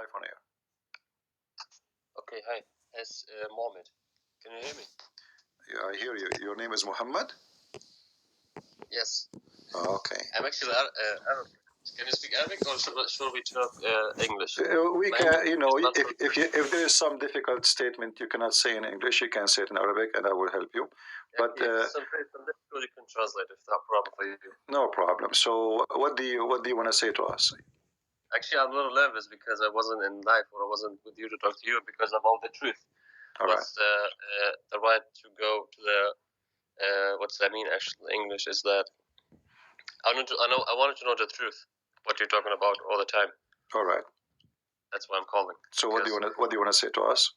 live on air. Okay, hi. It's Mohammed. Can you hear me? Yeah, I hear you. Your name is Muhammad? Yes. Oh, okay. I'm actually Arabic. Can you speak Arabic or should we talk English? We My can, English is not if there is some difficult statement you cannot say in English, you can say it in Arabic, and I will help you. But some difficult you can translate if that's a problem for you. No problem. So, what do you want to say to us? Actually, I'm a little nervous because I wasn't in live or I wasn't with you to talk to you because about the truth. All right. What's the right to go to the what's that mean? Actually, English is that I wanted to know the truth. What you're talking about all the time. All right. That's why I'm calling. So, what do you want to say to us?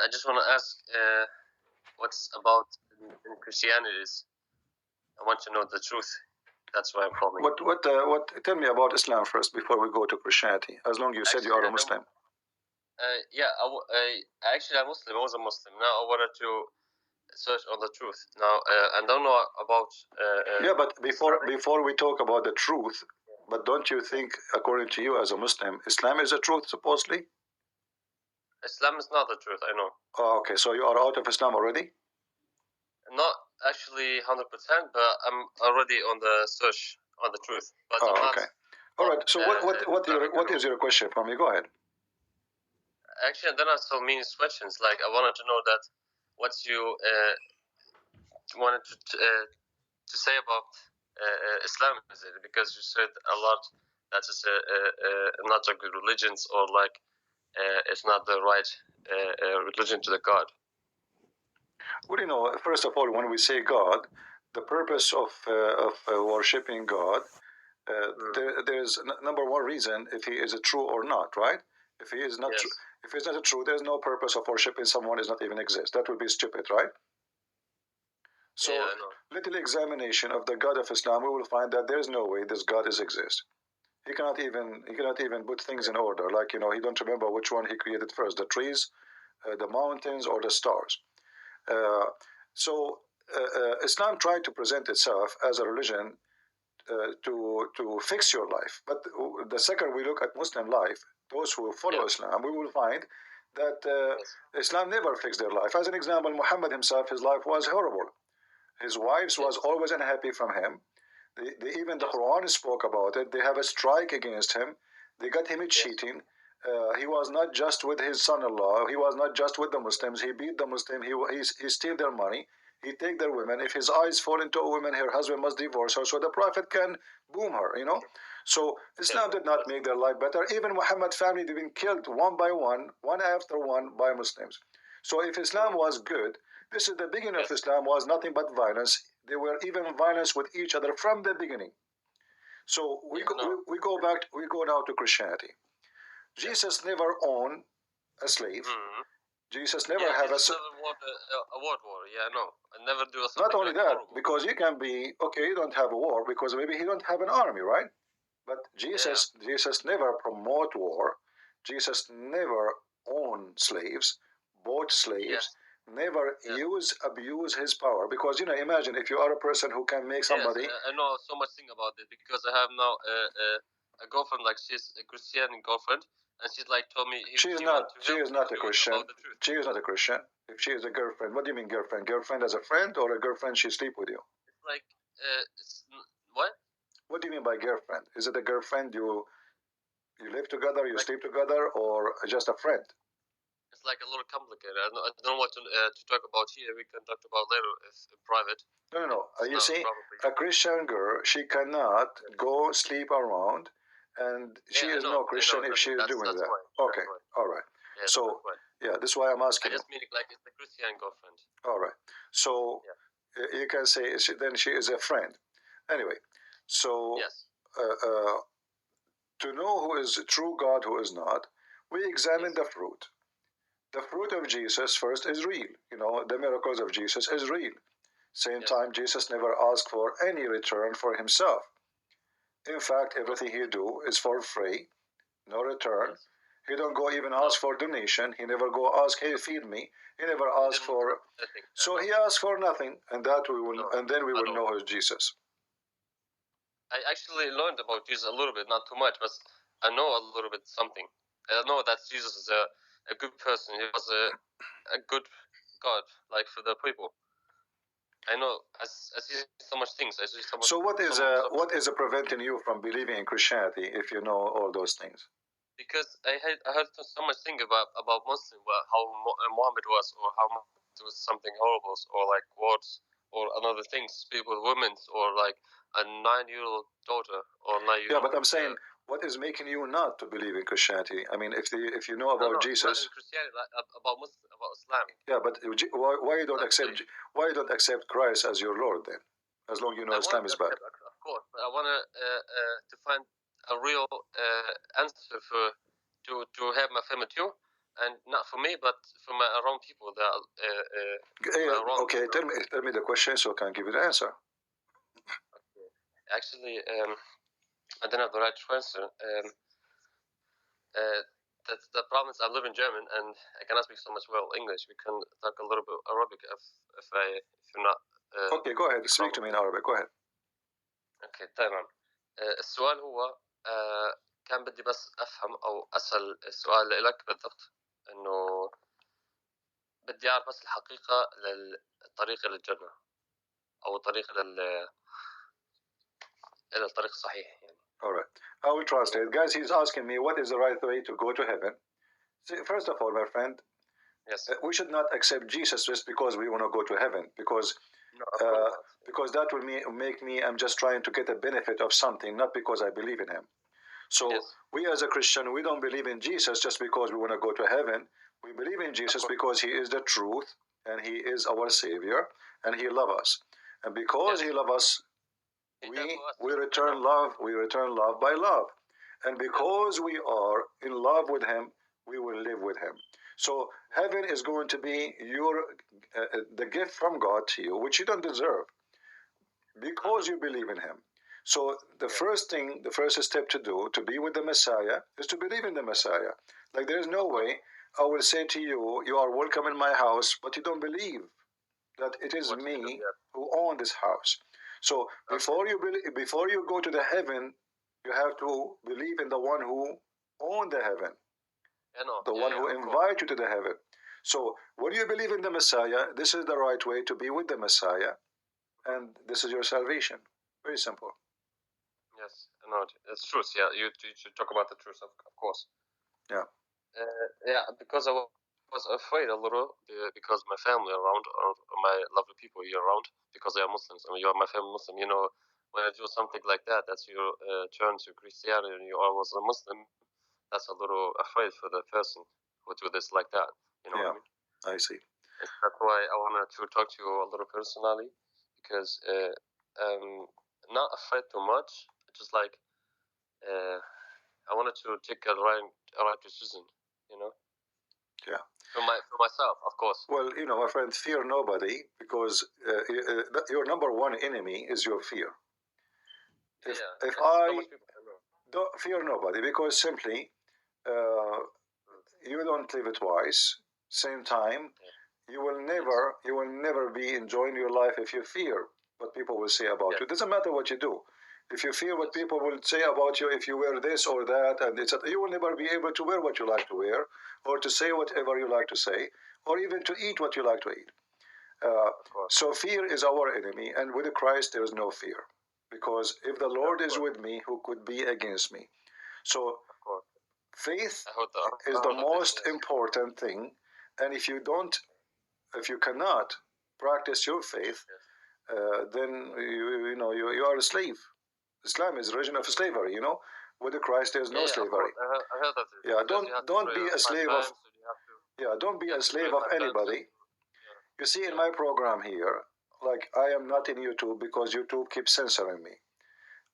I just want to ask, what's about in Christianity is. I want to know the truth. That's why I'm calling. What? Tell me about Islam first before we go to Christianity. As long as you said you are a Muslim. Yeah, actually I'm Muslim. I was a Muslim. Now I wanted to search on the truth. Now I don't know about. Yeah, but before we talk about the truth, but don't you think, according to you as a Muslim, Islam is the truth supposedly? Islam is not the truth. I know. Oh, okay, so you are out of Islam already? Not actually 100%, but I'm already on the search on the truth. But okay. All right. So what is your question for me? Go ahead. Actually, then I saw many questions. Like I wanted to know that what you wanted to say about Islam, is it? Because you said a lot that is not a good religions or like it's not the right religion to the God. Well, first of all, when we say God, the purpose of worshiping God, there is number one reason if He is a true or not, right? If He is not, yes. If He's not a true, there is no purpose of worshiping someone who does not even exist. That would be stupid, right? So, little examination of the God of Islam, we will find that there is no way this God exists. He cannot even put things in order. Like he don't remember which one he created first: the trees, the mountains, or the stars. Islam tried to present itself as a religion to fix your life. But the second we look at Muslim life, those who follow Islam, we will find that Islam never fixed their life. As an example, Muhammad himself, his life was horrible. His wives was always unhappy from him. Even the Quran spoke about it. They have a strike against him. They got him cheating. He was not just with his son-in-law. He was not just with the Muslims. He beat the Muslim. He steal their money. He take their women. If his eyes fall into a woman, her husband must divorce her so the Prophet can boom her, So Islam did not make their life better. Even Muhammad's family had been killed one by one after one by Muslims. So if Islam was good, this is the beginning of Islam was nothing but violence. They were even violence with each other from the beginning. So we go now to Christianity. Jesus never owned a slave. Jesus never have never won a world war. Yeah, no, I never do. Not only that, because you can be okay. You don't have a war because maybe he don't have an army, right? But Jesus never promote war. Jesus never owned slaves, bought slaves. Never abuse his power, because imagine if you are a person who can make somebody. Yes, I know so much thing about it because I have now a girlfriend, like she's a Christian girlfriend, and she's like told me she is not a Christian. She is not a Christian. If she is a girlfriend, what do you mean girlfriend? Girlfriend as a friend or a girlfriend she sleep with you? It's like what? What do you mean by girlfriend? Is it a girlfriend you live together, you sleep together, or just a friend? It's like a little complicated. I don't know what to talk about here. We can talk about later if in private. No. You see, a Christian girl, she cannot go sleep around, and she is no Christian if she is doing that. Okay, all right. So this is why I'm asking. I just mean like it's a Christian girlfriend. All right. So you can say then she is a friend. Anyway, so to know who is a true God, who is not, we examine the fruit. The fruit of Jesus first is real. The miracles of Jesus is real. Same time, Jesus never asked for any return for himself. In fact, everything he do is for free, no return. He don't go even ask for donation. He never go ask, hey, feed me. He never asked for. So he asked for nothing, and then we will know who's Jesus. I actually learned about Jesus a little bit, not too much, but I know a little bit something. I know that Jesus is a good person. He was a good God, like for the people. I know. I see so much things. I see so much. So what is preventing you from believing in Christianity if you know all those things? Because I heard so much thing about Muslim, how Muhammad was, or how it was something horrible, or like wars, or another things, people, women, or like a 9-year-old daughter, or 9-year-old. Yeah, but I'm saying, what is making you not to believe in Christianity? I mean, if you know about Jesus, not in Christianity, like, about Muslim, about Islam. Yeah, but why you don't accept Christ as your Lord then? As long as you know Islam is bad. Of course, but I want to find a real answer to have my family too, and not for me, but for my around people that okay, tell me the question so I can give you the answer. Okay. Actually, I don't have the right to answer. That's the problem is I live in German and I cannot speak so much well English. We can talk a little bit Arabic if you're not. Okay, go ahead. Speak to me in Arabic. Go ahead. اوكي تمام. السؤال هو كان بدي بس افهم او اسال السؤال لك بالضبط انه بدي اعرف بس الحقيقه للطريق الى الجنه او الطريق الى الطريق الصحيح يعني. All right, I will translate. Guys, he's asking me what is the right way to go to heaven. See, first of all, my friend, yes, we should not accept Jesus just because we want to go to heaven, because that will make me, I'm just trying to get a benefit of something, not because I believe in him. So yes, we as a Christian, we don't believe in Jesus just because we want to go to heaven. We believe in Jesus because he is the truth and he is our Savior and he loves us. And because he loves us, we return love. We return love by love. And because we are in love with him, we will live with him. So heaven is going to be the gift from God to you, which you don't deserve, because you believe in him. So the first step to do to be with the Messiah is to believe in the Messiah. Like there's no way I will say to you, you are welcome in my house, but you don't believe that it is me who own this house. So before you go to the heaven, you have to believe in the one who owned the heaven, the one who invited you to the heaven. So when you believe in the Messiah, this is the right way to be with the Messiah, and this is your salvation. Very simple. Yes, no, it's truth. Yeah, you should talk about the truth, of course. Yeah. Yeah, because I was afraid a little because my family around, or my lovely people here around, because they are Muslims. I mean, you are my family Muslim. You know, when I do something like that, that's you turn to Christianity and you are also a Muslim. That's a little afraid for the person who do this like that. You know what I mean? I see. That's why I wanted to talk to you a little personally, because not afraid too much. Just like I wanted to take a right decision. You know. Yeah. For myself, of course. Well, you know, my friend, fear nobody, because your number one enemy is your fear. If I don't fear nobody, because simply you don't live it twice. Same time, you will never be enjoying your life if you fear what people will say about you. It doesn't matter what you do. If you fear what people will say about you, if you wear this or that, and you will never be able to wear what you like to wear, or to say whatever you like to say, or even to eat what you like to eat. So fear is our enemy, and with Christ there is no fear, because if the Lord is with me, who could be against me? So faith is the most important thing, and if you cannot practice your faith, then you are a slave. Islam is a religion of slavery. You know, with Christ there's no slavery. I heard that. Yeah, don't be a slave of. Yeah, don't be a slave of anybody. You see, in my program here, like I am not in YouTube because YouTube keeps censoring me.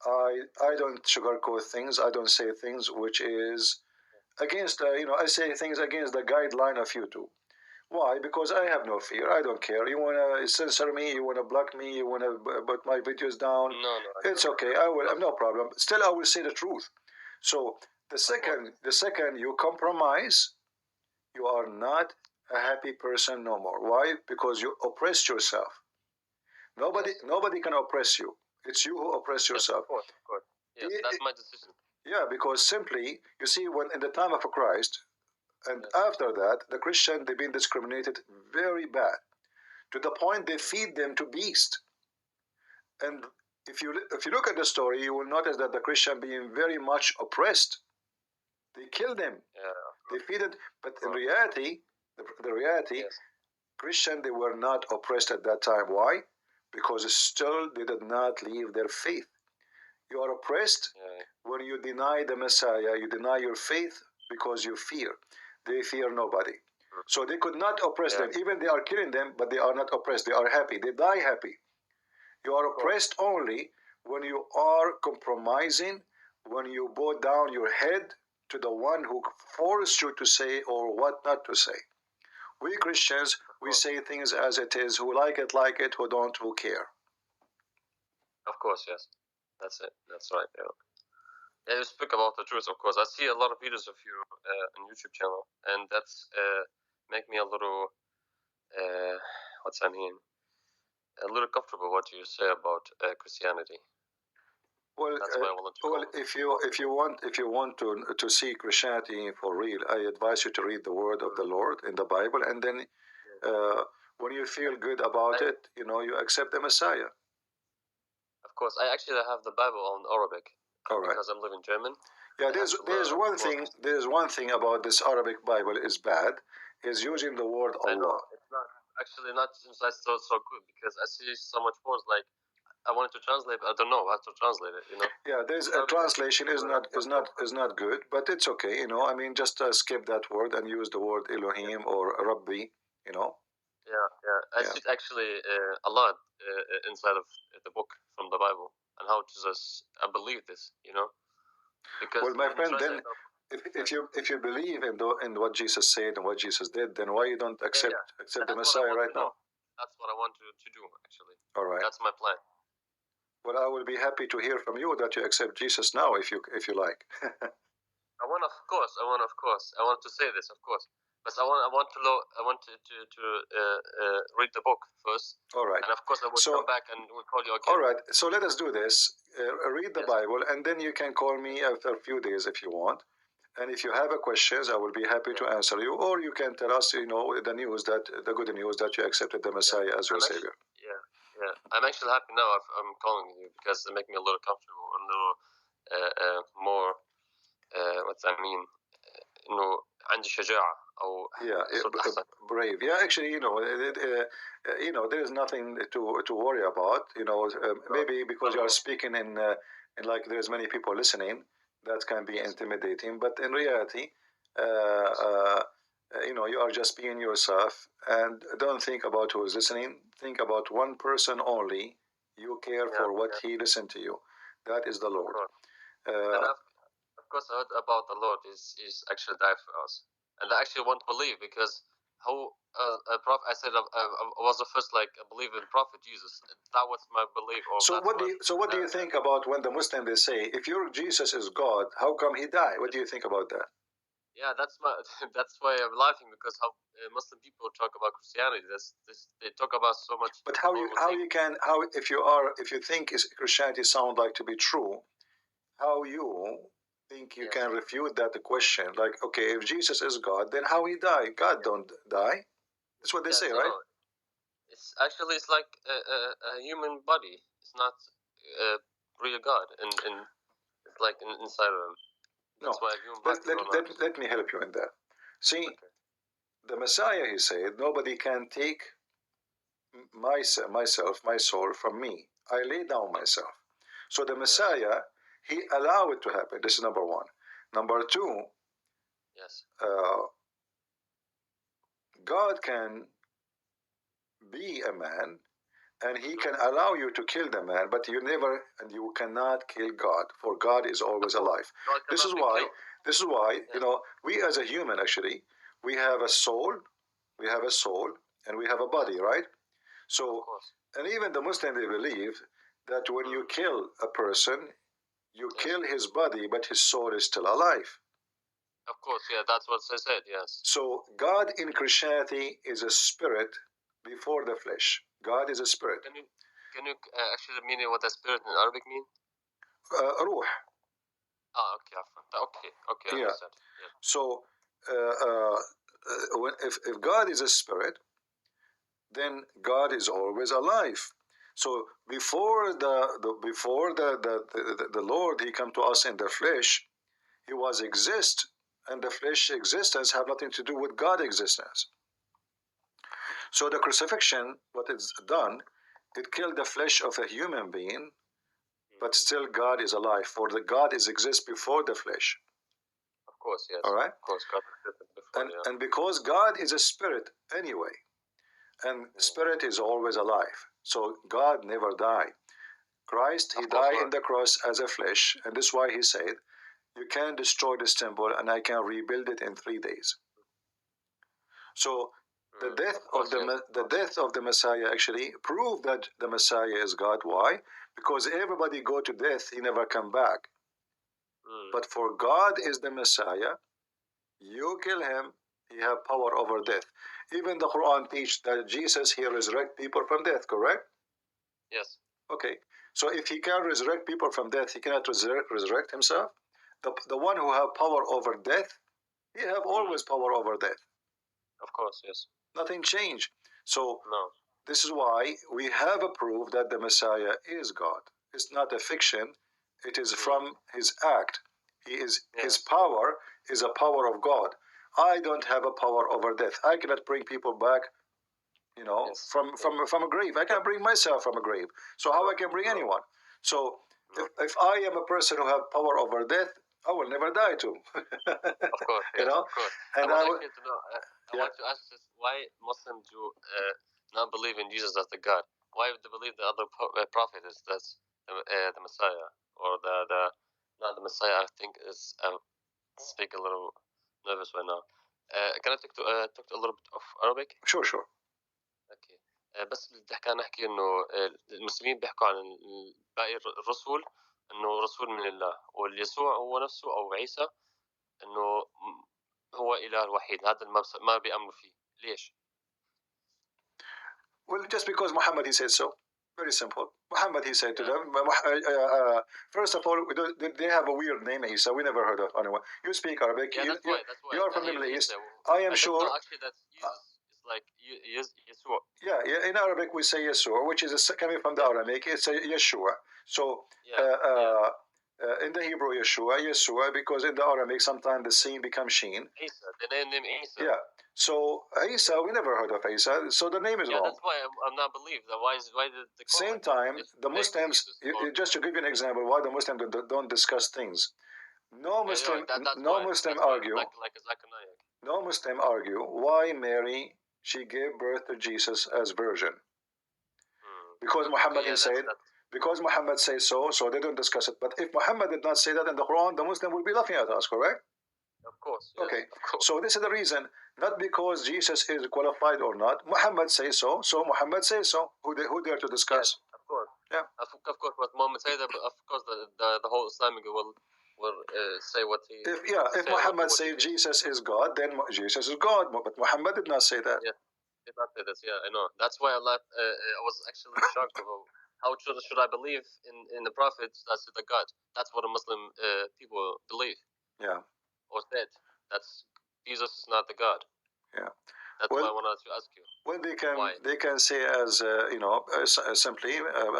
I don't sugarcoat things. I don't say things which is against. I say things against the guideline of YouTube. Why? Because I have no fear. I don't care. You wanna censor me? You wanna block me? You wanna put my videos down? No. It's okay. I will. No problem. Still, I will say the truth. So the second you compromise, you are not a happy person no more. Why? Because you oppressed yourself. Nobody can oppress you. It's you who oppress yourself. Of course. Yes, that's my decision. Yeah, because simply, you see, when in the time of Christ, and Yes. after that, the Christian, they've been discriminated very bad, to the point they feed them to beasts. And if you look at the story, you will notice that the Christian being very much oppressed. They kill them. Yeah. They feed it. But in reality, the reality, Yes. Christian, they were not oppressed at that time. Why? Because still they did not leave their faith. You are oppressed when you deny the Messiah, you deny your faith because you fear. They fear nobody. So they could not oppress them. Even they are killing them, but they are not oppressed. They are happy. They die happy. You are oppressed only when you are compromising, when you bow down your head to the one who forced you to say or what not to say. We Christians, we say things as it is. Who like it, who don't, who care. Of course, yes. That's it. That's right. Yeah. Yeah, you speak about the truth, of course. I see a lot of videos of you on YouTube channel, and that's make me a little, what's I mean, a little comfortable what you say about Christianity. Well, that's why I wanted to well, if you want to see Christianity for real, I advise you to read the Word of the Lord in the Bible, and then when you feel good about it, you know, you accept the Messiah. Of course, I actually have the Bible on Arabic. All right. Because I'm living German. Yeah, there's one thing about this Arabic Bible is bad, is using the word Allah. I know, it's not actually not since I so good, because I see so much words like I wanted to translate, but I don't know how to translate it. You know. Yeah, there's a translation is not good, but it's okay. You know, I mean, just skip that word and use the word Elohim or Rabbi. You know. Yeah. I see actually a lot inside of the book from the Bible, and how to just I believe this. You know. Because well, my friend, then if you believe in what Jesus said and what Jesus did, then why you don't accept the Messiah right now? That's what I want to do actually. All right. That's my plan. Well, I will be happy to hear from you that you accept Jesus now, if you like. I want to say this, of course, but I want to read the book first. All right. And of course, I will come back and we'll call you again. All right. So let us do this. Read the Bible, and then you can call me after a few days if you want. And if you have a questions, I will be happy to answer you. Or you can tell us, you know, the good news that you accepted the Messiah as your Savior. Yeah. I'm actually happy now. I'm calling you because it makes me a little comfortable, a little more. What I mean, إنه عندي شجاعة أو brave. Yeah, actually, you know, there is nothing to worry about. You know, maybe because you are speaking in like there's many people listening, that can be intimidating. But in reality, you know, you are just being yourself, and don't think about who is listening. Think about one person only. You care for what he listened to you. That is the Lord. Of course, I heard about the Lord is actually died for us, and I actually want to believe, because how a prophet. I said I was the first like a believer in Prophet Jesus. That was my belief. So what do you think about when the Muslim they say, if your Jesus is God, how come he died? What do you think about that? Yeah, that's why I'm laughing, because how Muslim people talk about Christianity. They talk about so much. But if you think Christianity sound like to be true, how you think you can refute that question? Like, okay, if Jesus is God, then how he died? God don't die. That's what they say, right? It's actually like a human body. It's not real God, and it's like inside of him. That's why let me help you in that. See, the Messiah, he said, nobody can take myself, my soul from me. I lay down myself. So the Messiah, he allowed it to happen. This is number one. Number two, God can be a man, and he can allow you to kill the man, but you cannot kill God, for God is always alive. This is why, you know, we as a human, actually, we have a soul, and we have a body, right? So, and even the Muslim, they believe that when you kill a person, you kill his body, but his soul is still alive. Of course, yeah, that's what I said, yes. So God in Christianity is a spirit before the flesh. God is a spirit. Can you actually mean what a spirit in Arabic means? Ruh. Okay, okay, I Yeah. understand. Yeah. So if God is a spirit, then God is always alive. So before the Lord, he come to us in the flesh, he was exist, and the flesh existence have nothing to do with God existence. So the crucifixion, what it's done, it killed the flesh of a human being, but still God is alive. For the God is exist before the flesh. Of course, yes. All right. Of course, God existed before. And and because God is a spirit anyway, and spirit is always alive, so God never died. Christ, he died in the cross as a flesh, and this is why he said, "You can destroy this temple, and I can rebuild it in 3 days." So the death of the Messiah actually proved that the Messiah is God. Why? Because everybody go to death, he never come back. But for God is the Messiah, you kill him, he have power over death. Even the Quran teach that Jesus, he resurrect people from death, correct? Yes. Okay. So if he can resurrect people from death, he cannot resurrect himself. The one who have power over death, he have always power over death. Of course, yes. Nothing changed. So no. This is why we have a proof that the Messiah is God. It's not a fiction. It is from his act. His power is a power of God. I don't have a power over death. I cannot bring people back, from a grave. I cannot bring myself from a grave. So how I can bring anyone? So if I am a person who have power over death, I will never die too. Of course, yes, Of course. And I want to ask this: why Muslims do not believe in Jesus as the God? Why do they believe the other prophet is the Messiah, or the not the Messiah? I think is speak a little nervous right now. Can I talk a little bit of Arabic? Sure. اوكي. بس كان نحكي انه المسلمين بيحكوا عن باقي الرسل انه رسول من الله، واليسوع هو نفسه او عيسى انه هو اله الوحيد. هذا ما بيأمنوا فيه. ليش؟ Well, just because Muhammad he said so. Very simple. Muhammad he said to them. First of all, they have a weird name, Isa. We never heard of anyone. You speak Arabic. Yeah, that's why. You are from the Middle East. I am sure. No, actually, that's Jesus. It's like Yeshua. Yeah. In Arabic we say Yeshua, which is coming from the Aramaic. It's a Yeshua. So in the Hebrew Yeshua, because in the Aramaic sometimes the sin becomes Sheen. Isa, the name Isa. Yeah. So Isa, we never heard of Isa. So the name is wrong. That's why I'm not believed. Why did the same time the Muslims? Just to give you an example, why the Muslims don't discuss things. No Muslim argue. No Muslim argue why Mary she gave birth to Jesus as virgin. Because Muhammad said. Because Muhammad says so they don't discuss it. But if Muhammad did not say that in the Quran, the Muslim would be laughing at us, correct? Of course. Yes, okay. Of course. So this is the reason, not because Jesus is qualified or not. Muhammad says so Muhammad says so. Who dare to discuss? Yes, of course. Yeah. Of course, but Muhammad say that. Of course, the whole Islamic will say what he. If Muhammad say Jesus is God, then Jesus is God. But Muhammad did not say that. Yeah, did not say this. Yeah, I know. That's why I was actually shocked about how should I believe in the Prophet that's the God. That's what a Muslim people believe. Yeah. Or said that's Jesus is not the God. Yeah. That's why I wanted to ask you. Well, they can say as simply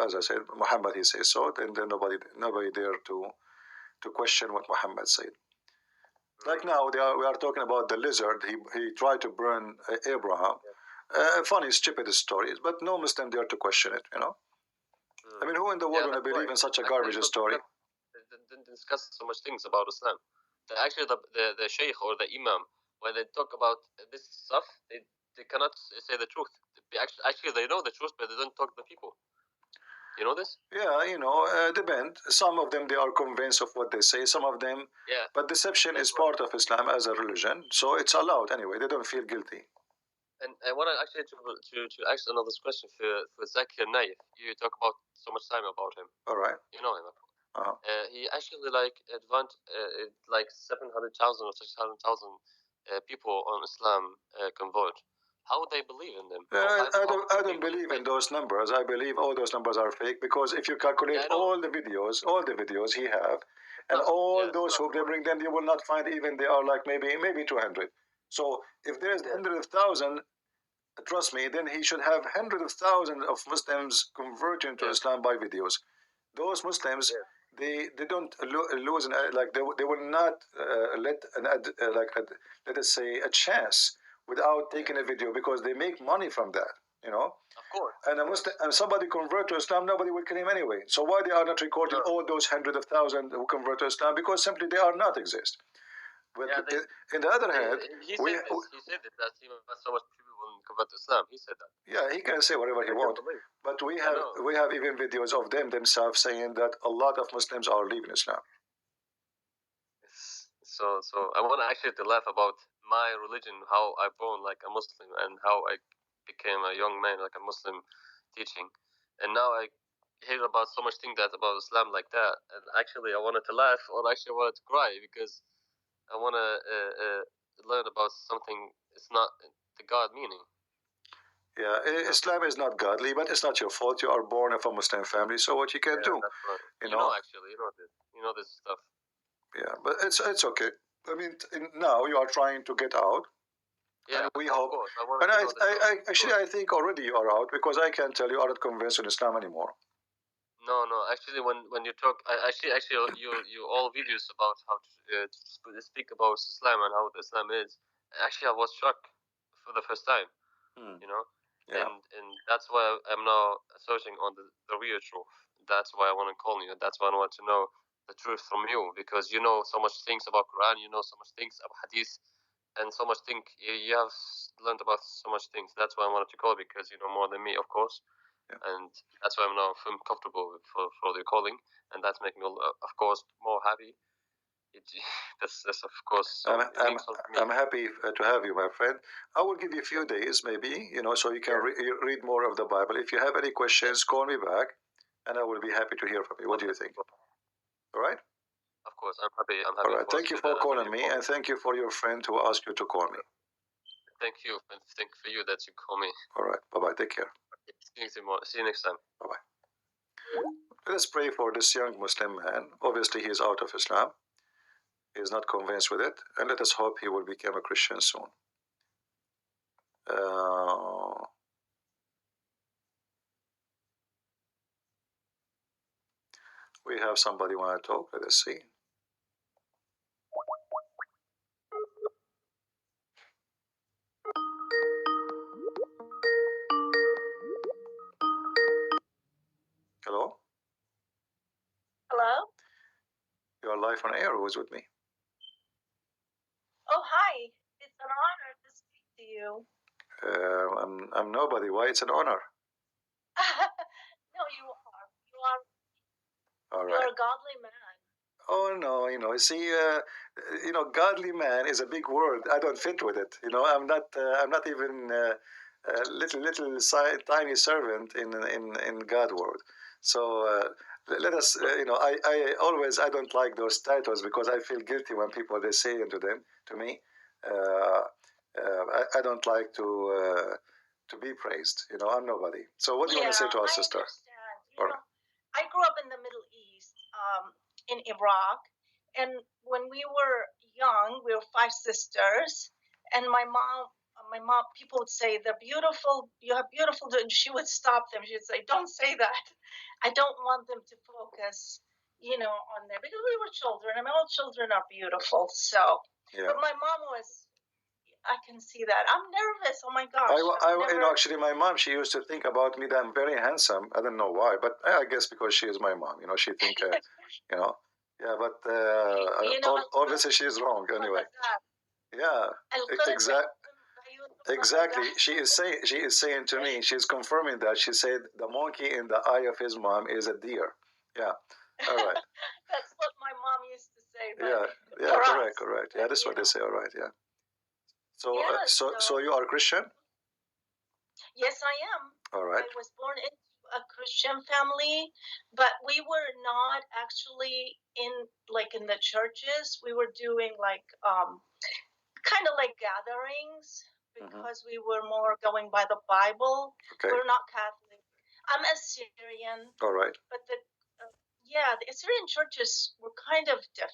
as I said, Muhammad he says so. Then nobody dare to question what Muhammad said. Like now we are talking about the lizard. He tried to burn Abraham. Funny, stupid stories, but no Muslim dare to question it. I mean, who in the world gonna believe in such a garbage story? They didn't discuss so much things about Islam. Actually, the sheikh or the imam, when they talk about this stuff, they cannot say the truth. Actually, they know the truth, but they don't talk to the people. You know this? Yeah, depend. Some of them, they are convinced of what they say. Some of them, but deception is part of Islam as a religion, so it's allowed anyway. They don't feel guilty. And I want to actually to ask another question for Zakir Naif. You talk about so much time about him. All right. You know him. He actually like 700,000 or 600,000 people on Islam convert. How would they believe in them? I don't believe in those numbers. I believe all those numbers are fake because if you calculate all the videos he have, And all those who they bring them, you will not find even they are like maybe 200. So if there is 100,000, trust me, then he should have hundreds of thousands of Muslims converting to Islam by videos. Those Muslims, they don't lose like they will not let let us say a chance without taking a video, because they make money from that, you know. Of course. And a Muslim, and somebody convert to Islam, nobody will kill him anyway. So why they are not recording all those hundreds of thousands who convert to Islam? Because simply they are not exist. But in the other hand, he said that he met so much people will convert to Islam. He said that. Yeah, he can say whatever he wants. But we have even videos of them themselves saying that a lot of Muslims are leaving Islam. So I want actually to laugh about my religion, how I born like a Muslim, and how I became a young man like a Muslim teaching, and now I hear about so much things that about Islam like that, and actually I wanted to laugh, or actually I wanted to cry, because I want to learn about something. It's not the God meaning. Yeah, Islam is not godly, but it's not your fault. You are born of a Muslim family, so what you can do? That's right. You know, actually, you know this stuff. Yeah, but it's okay. I mean, now you are trying to get out. Yeah, and we hope. And I think already you are out, because I can tell you are not convinced in Islam anymore. No, actually, when you talk, actually, you all videos about how to speak about Islam and how Islam is. Actually, I was shocked for the first time. You know, and that's why I'm now searching on the real truth. That's why I want to call you. That's why I want to know the truth from you, because you know so much things about Quran. You know so much things about Hadith, and so much thing you have learned about so much things. That's why I wanted to call, because you know more than me, of course. And that's why I'm now feeling comfortable for the calling, and that's making me, of course, more happy. That's of course. So I'm happy to have you, my friend. I will give you a few days, maybe, you know, so you can read more of the Bible. If you have any questions, call me back, and I will be happy to hear from you. What do you think? All right. Of course, I'm happy. All right. Thank you for calling me, and thank you for your friend who asked you to call me. Thank you, and thank for you that you call me. All right. Bye-bye. Take care. See you next time. Bye-bye. Let us pray for this young Muslim man. Obviously, he is out of Islam. He is not convinced with it. And let us hope he will become a Christian soon. We have somebody want to talk. Let us see. Hello? Hello? You are live on air. Who is with me? Oh, hi. It's an honor to speak to you. I'm nobody. Why it's an honor? No, you are. You are. All right. You're a godly man. Oh no, you know, see, godly man is a big word. I don't fit with it. You know, I'm not even a little tiny servant in God world. So let us, I don't like those titles, because I feel guilty when people they say to me. I don't like to be praised. You know, I'm nobody. So what do you want to say to our sister? I understand. I grew up in the Middle East, in Iraq, and when we were young, we were 5 sisters, and my mom, people would say they're beautiful. You have beautiful. And she would stop them. She'd say, "Don't say that. I don't want them to focus, on there, because we were children. I mean, all children are beautiful." So, but my mom was. I can see that. I'm nervous. Oh my gosh. Actually, my mom, she used to think about me that I'm very handsome. I don't know why, but I guess because she is my mom. You know, she think, yeah. But obviously, she's wrong anyway. Yeah, exactly. She is saying to me, she's confirming that. She said the monkey in the eye of his mom is a deer. Yeah. All right. That's what my mom used to say. Yeah. Correct. Yeah, that's what they say. All right. Yeah. So, so you are Christian? Yes, I am. All right. I was born into a Christian family, but we were not actually in the churches. We were doing kind of like gatherings, because we were more going by the Bible. Okay. We're not Catholic. I'm Assyrian. All right. But yeah, the Assyrian churches were kind of different.